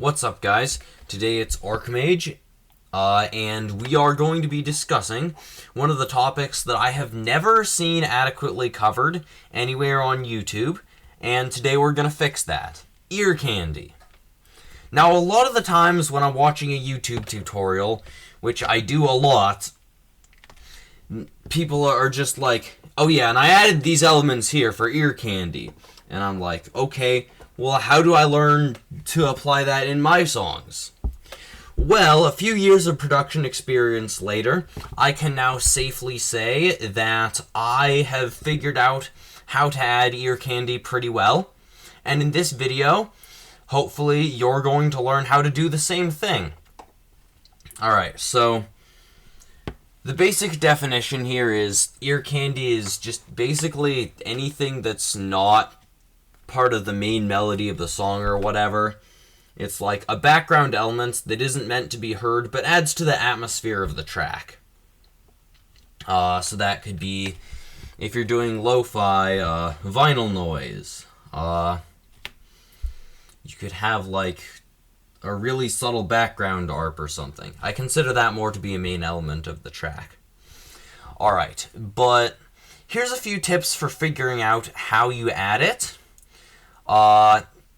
What's up, guys? Today it's Archmage, and we are going to be discussing one of the topics that I have never seen adequately covered anywhere on YouTube, and today we're going to fix that. Ear candy. Now, a lot of the times when I'm watching a YouTube tutorial, which I do a lot, people are just like, oh yeah, and I added these elements here for ear candy. And I'm like, okay, well, how do I learn to apply that in my songs? Well, a few years of production experience later, I can now safely say that I have figured out how to add ear candy pretty well. And in this video, hopefully you're going to learn how to do the same thing. Alright, so the basic definition here is ear candy is just basically anything that's not part of the main melody of the song or whatever. It's like a background element that isn't meant to be heard but adds to the atmosphere of the track. So that could be, if you're doing lo-fi, vinyl noise. You could have like a really subtle background ARP or something. I consider that more to be a main element of the track. Alright, but here's a few tips for figuring out how you add it.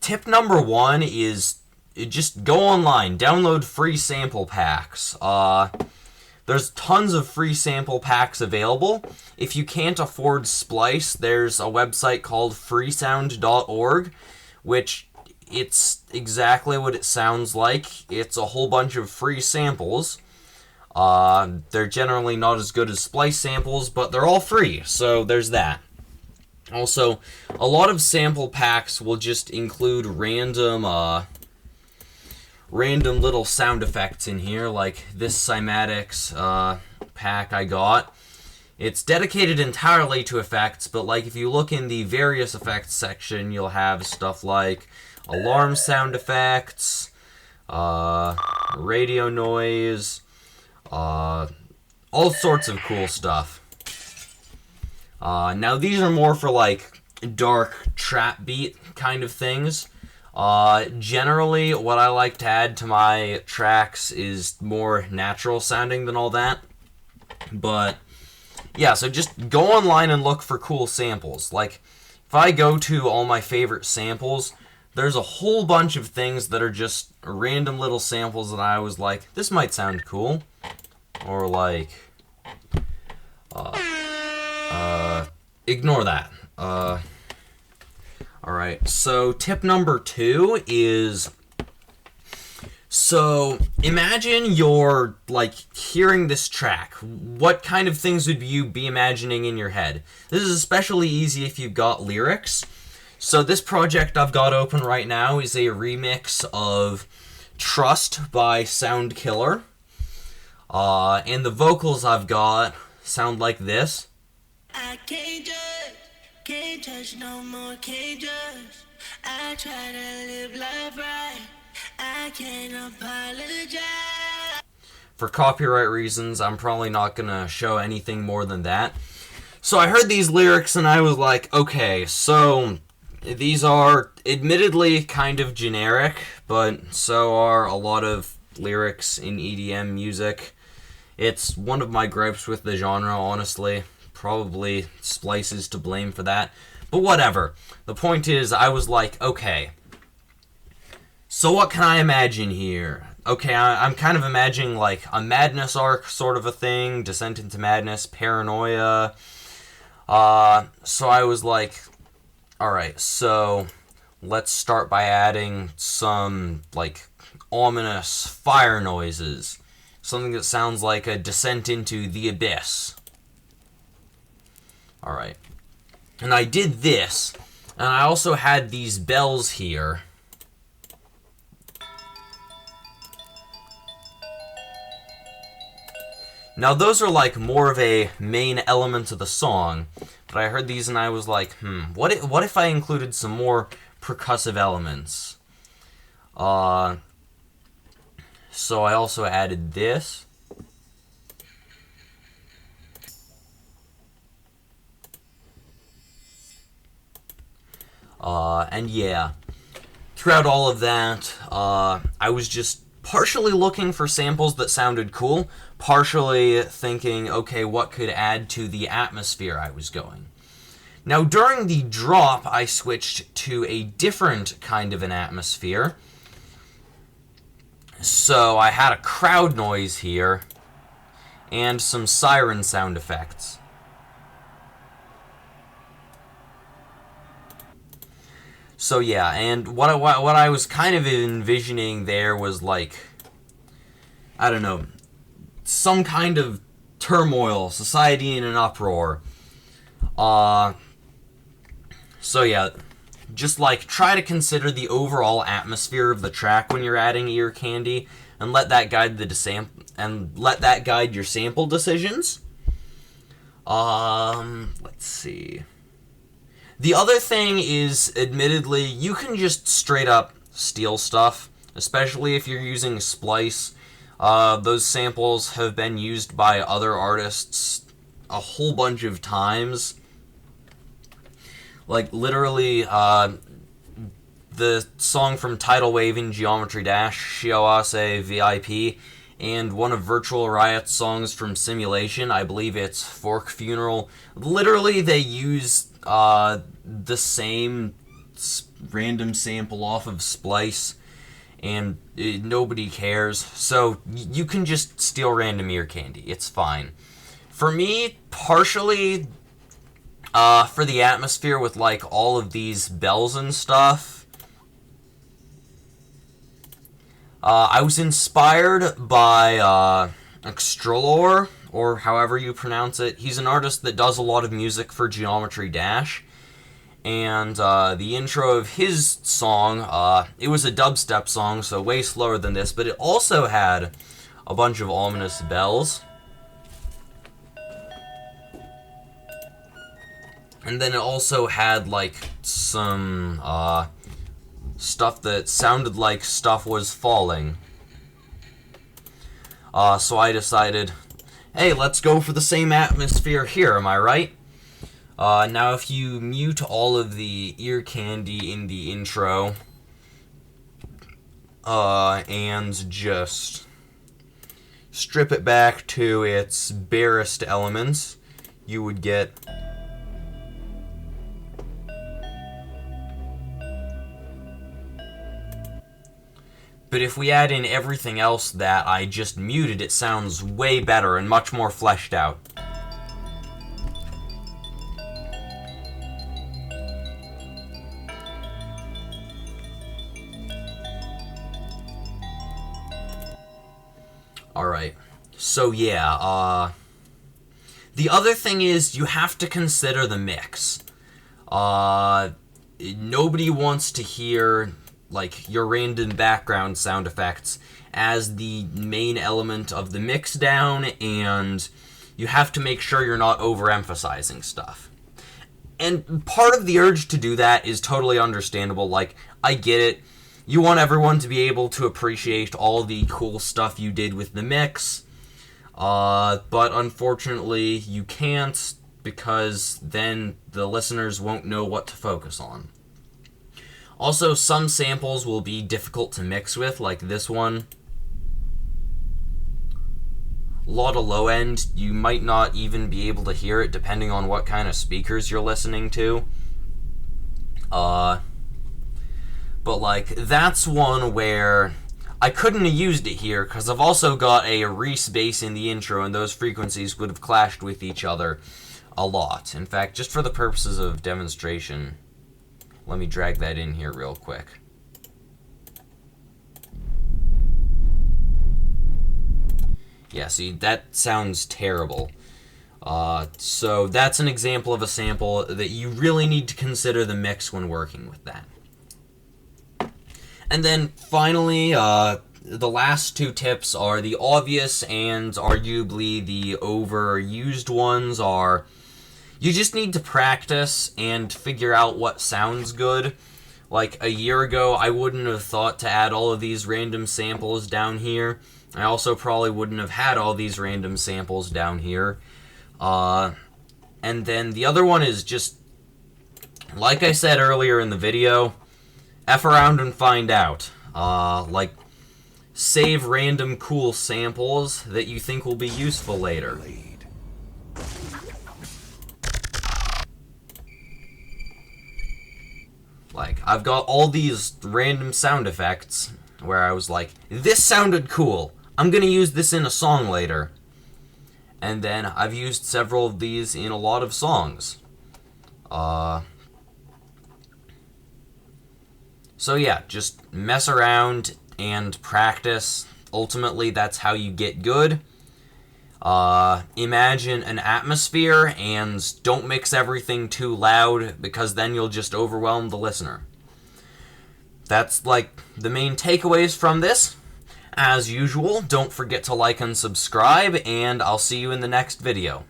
Tip number one is just go online, download free sample packs. There's tons of free sample packs available. If you can't afford Splice, there's a website called freesound.org, which it's exactly what it sounds like. It's a whole bunch of free samples. They're generally not as good as Splice samples, but they're all free, so there's that. Also, a lot of sample packs will just include random little sound effects in here, like this Cymatics pack I got. It's dedicated entirely to effects, but like if you look in the various effects section, you'll have stuff like alarm sound effects, radio noise, all sorts of cool stuff. Now these are more for like dark trap beat kind of things. Generally what I like to add to my tracks is more natural sounding than all that. But yeah, so just go online and look for cool samples. Like if I go to all my favorite samples, there's a whole bunch of things that are just random little samples that I was like, this might sound cool. Or like, ignore that. Alright, so tip number 2 is, so imagine you're like hearing this track. What kind of things would you be imagining in your head? This is especially easy if you've got lyrics. So this project I've got open right now is a remix of Trust by Soundkiller. And the vocals I've got sound like this. I can't touch no more, can't judge. I try to live life right, I can't apologize. For copyright reasons, I'm probably not gonna show anything more than that. So I heard these lyrics and I was like, okay, so these are admittedly kind of generic, but so are a lot of lyrics in EDM music. It's one of my gripes with the genre, honestly. Probably Splice is to blame for that. But whatever. The point is, I was like, okay, so what can I imagine here? Okay, I'm kind of imagining like a Madness arc sort of a thing, Descent into Madness, Paranoia. So I was like, alright, so let's start by adding some like ominous fire noises. Something that sounds like a descent into the abyss. Alright. And I did this, and I also had these bells here. Now those are like more of a main element of the song, but I heard these and I was like, what if I included some more percussive elements? So I also added this. And yeah, throughout all of that, I was just partially looking for samples that sounded cool, partially thinking, okay, what could add to the atmosphere I was going. Now, during the drop, I switched to a different kind of an atmosphere. So I had a crowd noise here, and some siren sound effects. So yeah, and what I was kind of envisioning there was like, I don't know, some kind of turmoil, society in an uproar. So yeah, just like try to consider the overall atmosphere of the track when you're adding ear candy, and let that guide your sample decisions. Let's see. The other thing is, admittedly, you can just straight up steal stuff, especially if you're using Splice. Those samples have been used by other artists a whole bunch of times. Like, literally, the song from Tidal Wave in Geometry Dash, Shioase VIP, and one of Virtual Riot's songs from Simulation, I believe it's Fork Funeral. Literally, they use the same random sample off of Splice, and nobody cares. So you can just steal random ear candy. It's fine. For me, partially, for the atmosphere with like all of these bells and stuff, I was inspired by Extralor, or however you pronounce it. He's an artist that does a lot of music for Geometry Dash, and the intro of his song, it was a dubstep song, so way slower than this, but it also had a bunch of ominous bells. And then it also had, like, some, stuff that sounded like stuff was falling. So I decided, hey, let's go for the same atmosphere here, am I right? Now if you mute all of the ear candy in the intro, and just strip it back to its barest elements, you would get... But if we add in everything else that I just muted, it sounds way better and much more fleshed out. Alright, so yeah, the other thing is you have to consider the mix. Nobody wants to hear like your random background sound effects as the main element of the mix down, and you have to make sure you're not overemphasizing stuff. And part of the urge to do that is totally understandable. Like, I get it. You want everyone to be able to appreciate all the cool stuff you did with the mix, but unfortunately you can't, because then the listeners won't know what to focus on. Also, some samples will be difficult to mix with, like this one. A lot of low end, you might not even be able to hear it depending on what kind of speakers you're listening to. But like, that's one where I couldn't have used it here, because I've also got a Reese bass in the intro, and those frequencies would have clashed with each other a lot. In fact, just for the purposes of demonstration, let me drag that in here real quick. Yeah, see, that sounds terrible. So that's an example of a sample that you really need to consider the mix when working with that. And then finally, the last two tips are the obvious and arguably the overused ones are, you just need to practice and figure out what sounds good. Like, a year ago, I wouldn't have thought to add all of these random samples down here. I also probably wouldn't have had all these random samples down here. And then the other one is just, like I said earlier in the video, F around and find out. Like, save random cool samples that you think will be useful later. Like, I've got all these random sound effects where I was like, this sounded cool. I'm gonna use this in a song later. And then I've used several of these in a lot of songs. So yeah, just mess around and practice. Ultimately, that's how you get good. Imagine an atmosphere and don't mix everything too loud because then you'll just overwhelm the listener. That's like the main takeaways from this. As usual, don't forget to like and subscribe, and I'll see you in the next video.